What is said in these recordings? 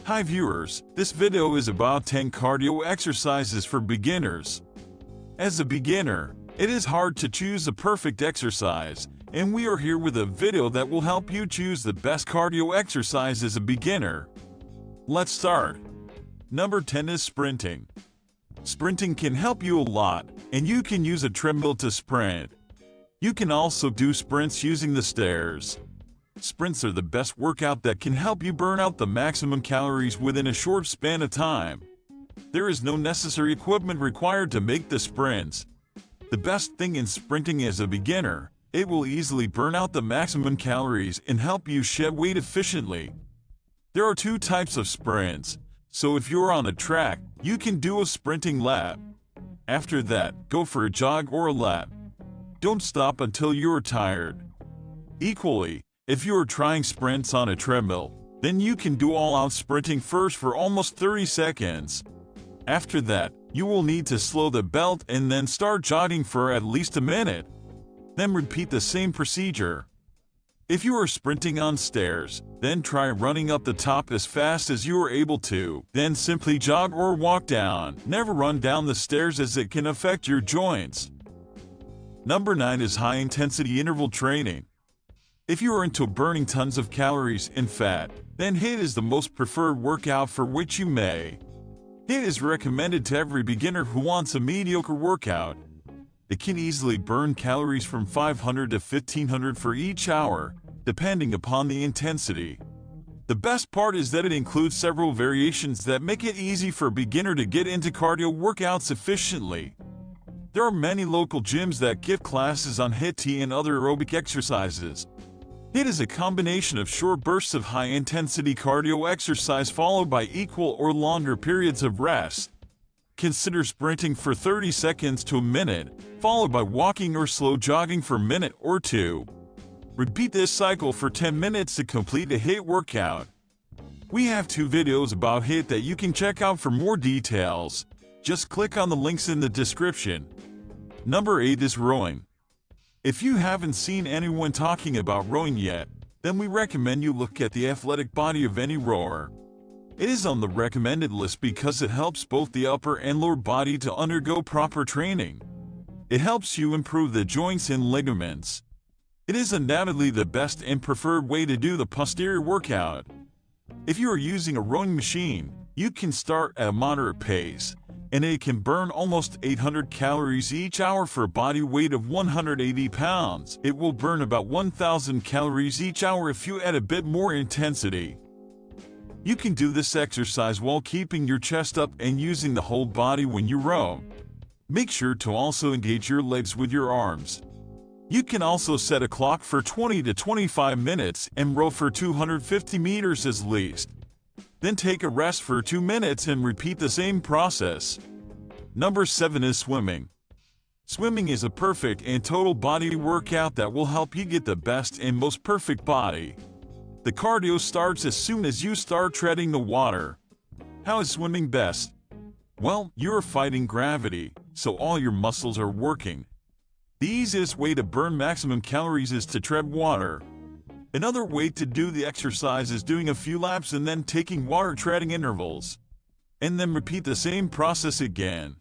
Hi viewers, this video is about 10 cardio exercises for beginners. As a beginner, it is hard to choose a perfect exercise, and we are here with a video that will help you choose the best cardio exercise as a beginner. Let's start. Number 10 is sprinting. Sprinting can help you a lot, and you can use a treadmill to sprint. You can also do sprints using the stairs. Sprints are the best workout that can help you burn out the maximum calories within a short span of time. There is no necessary equipment required to make the sprints. The best thing in sprinting as a beginner, it will easily burn out the maximum calories and help you shed weight efficiently. There are two types of sprints, so if you're on a track, you can do a sprinting lap. After that, go for a jog or a lap. Don't stop until you're tired. Equally, if you are trying sprints on a treadmill, then you can do all-out sprinting first for almost 30 seconds. After that, you will need to slow the belt and then start jogging for at least a minute. Then repeat the same procedure. If you are sprinting on stairs, then try running up the top as fast as you are able to. Then simply jog or walk down. Never run down the stairs as it can affect your joints. Number 9 is high-intensity interval training. If you are into burning tons of calories and fat, then HIIT is the most preferred workout for which you may. HIIT is recommended to every beginner who wants a mediocre workout. It can easily burn calories from 500 to 1500 for each hour, depending upon the intensity. The best part is that it includes several variations that make it easy for a beginner to get into cardio workouts efficiently. There are many local gyms that give classes on HIIT and other aerobic exercises. HIIT is a combination of short bursts of high-intensity cardio exercise followed by equal or longer periods of rest. Consider sprinting for 30 seconds to a minute, followed by walking or slow jogging for a minute or two. Repeat this cycle for 10 minutes to complete a HIIT workout. We have 2 videos about HIIT that you can check out for more details. Just click on the links in the description. Number 8 is rowing. If you haven't seen anyone talking about rowing yet, then we recommend you look at the athletic body of any rower. It is on the recommended list because it helps both the upper and lower body to undergo proper training. It helps you improve the joints and ligaments. It is undoubtedly the best and preferred way to do the posterior workout. If you are using a rowing machine, you can start at a moderate pace, and it can burn almost 800 calories each hour for a body weight of 180 pounds. It will burn about 1,000 calories each hour if you add a bit more intensity. You can do this exercise while keeping your chest up and using the whole body when you row. Make sure to also engage your legs with your arms. You can also set a clock for 20 to 25 minutes and row for 250 meters as least. Then take a rest for 2 minutes and repeat the same process. Number 7 is swimming. Swimming is a perfect and total body workout that will help you get the best and most perfect body. The cardio starts as soon as you start treading the water. How is swimming best? Well, you are fighting gravity, so all your muscles are working. The easiest way to burn maximum calories is to tread water. Another way to do the exercise is doing a few laps and then taking water treading intervals. And then repeat the same process again.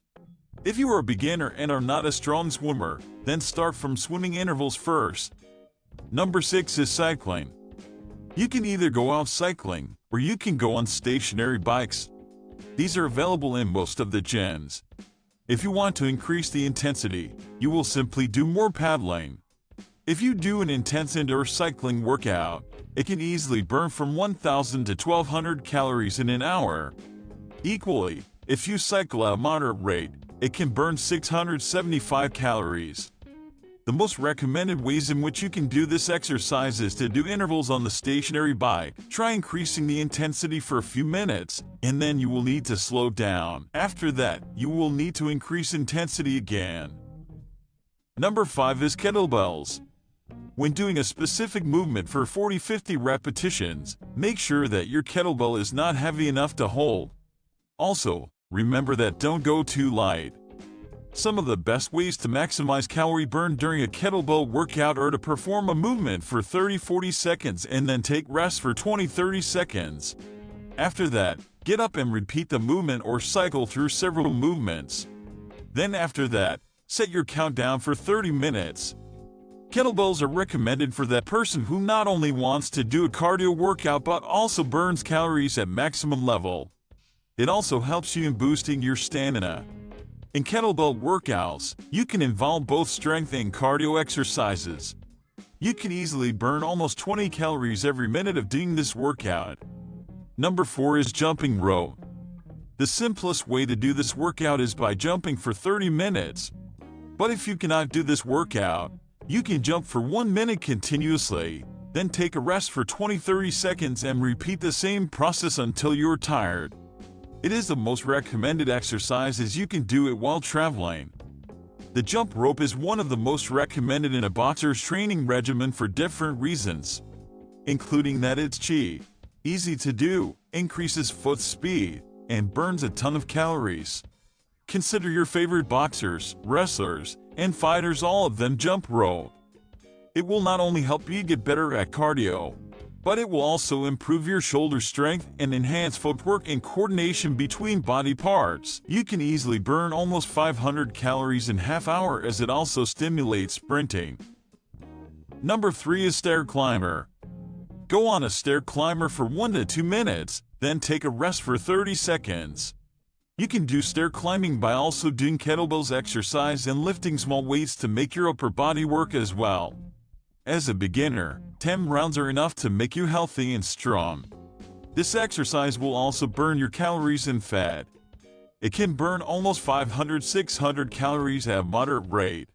If you are a beginner and are not a strong swimmer, then start from swimming intervals first. Number 6 is cycling. You can either go out cycling, or you can go on stationary bikes. These are available in most of the gyms. If you want to increase the intensity, you will simply do more paddling. If you do an intense indoor cycling workout, it can easily burn from 1,000 to 1,200 calories in an hour. Equally, if you cycle at a moderate rate, it can burn 675 calories. The most recommended ways in which you can do this exercise is to do intervals on the stationary bike. Try increasing the intensity for a few minutes, and then you will need to slow down. After that, you will need to increase intensity again. Number 5 is kettlebells. When doing a specific movement for 40-50 repetitions, make sure that your kettlebell is not heavy enough to hold. Also, remember that don't go too light. Some of the best ways to maximize calorie burn during a kettlebell workout are to perform a movement for 30-40 seconds and then take rest for 20-30 seconds. After that, get up and repeat the movement or cycle through several movements. Then after that, set your countdown for 30 minutes. Kettlebells are recommended for that person who not only wants to do a cardio workout but also burns calories at maximum level. It also helps you in boosting your stamina. In kettlebell workouts, you can involve both strength and cardio exercises. You can easily burn almost 20 calories every minute of doing this workout. Number 4 is jumping rope. The simplest way to do this workout is by jumping for 30 minutes. But if you cannot do this workout, you can jump for 1 minute continuously, then take a rest for 20-30 seconds and repeat the same process until you're tired. It is the most recommended exercise as you can do it while traveling. The jump rope is one of the most recommended in a boxer's training regimen for different reasons, including that it's cheap, easy to do, increases foot speed, and burns a ton of calories. Consider your favorite boxers, wrestlers, and fighters, all of them jump rope. It will not only help you get better at cardio, but it will also improve your shoulder strength and enhance footwork and coordination between body parts. You can easily burn almost 500 calories in half hour as it also stimulates sprinting. Number 3 is stair climber. Go on a stair climber for 1 to 2 minutes, then take a rest for 30 seconds. You can do stair climbing by also doing kettlebells exercise and lifting small weights to make your upper body work as well. As a beginner, 10 rounds are enough to make you healthy and strong. This exercise will also burn your calories and fat. It can burn almost 500-600 calories at a moderate rate.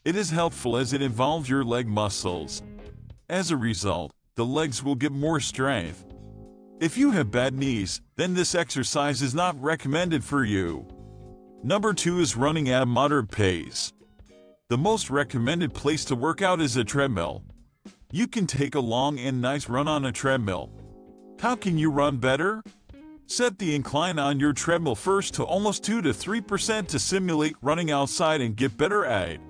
It is helpful as it involves your leg muscles. As a result, the legs will get more strength. If you have bad knees, then this exercise is not recommended for you. Number 2 is running at a moderate pace. The most recommended place to work out is a treadmill. You can take a long and nice run on a treadmill. How can you run better? Set the incline on your treadmill first to almost 2-3% to simulate running outside and get better at it.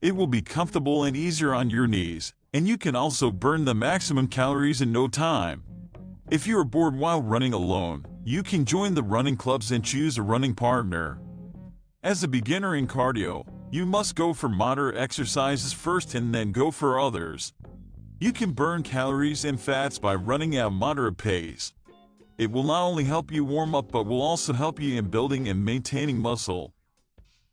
It will be comfortable and easier on your knees, and you can also burn the maximum calories in no time. If you are bored while running alone, you can join the running clubs and choose a running partner. As a beginner in cardio, you must go for moderate exercises first and then go for others. You can burn calories and fats by running at a moderate pace. It will not only help you warm up but will also help you in building and maintaining muscle.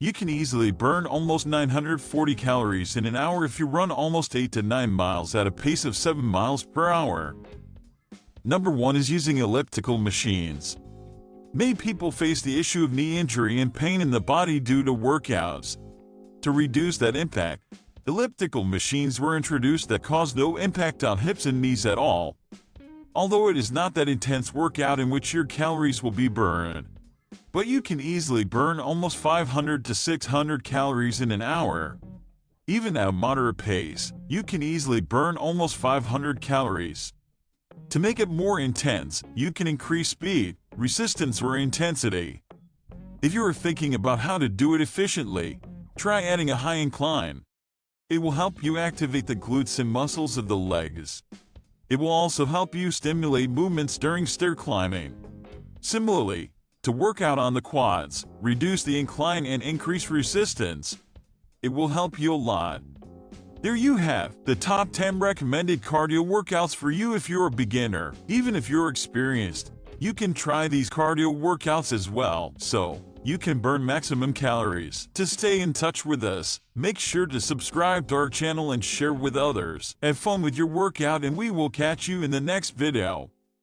You can easily burn almost 940 calories in an hour if you run almost 8 to 9 miles at a pace of 7 miles per hour. Number 1 is using elliptical machines. Many people face the issue of knee injury and pain in the body due to workouts. To reduce that impact, elliptical machines were introduced that cause no impact on hips and knees at all. Although it is not that intense workout in which your calories will be burned, but you can easily burn almost 500 to 600 calories in an hour. Even at a moderate pace, you can easily burn almost 500 calories. To make it more intense, you can increase speed, resistance or intensity. If you are thinking about how to do it efficiently, try adding a high incline. It will help you activate the glutes and muscles of the legs. It will also help you stimulate movements during stair climbing. Similarly, to work out on the quads, reduce the incline and increase resistance. It will help you a lot. There you have the top 10 recommended cardio workouts for you if you're a beginner. Even if you're experienced, you can try these cardio workouts as well, so you can burn maximum calories. To stay in touch with us, make sure to subscribe to our channel and share with others. Have fun with your workout and we will catch you in the next video.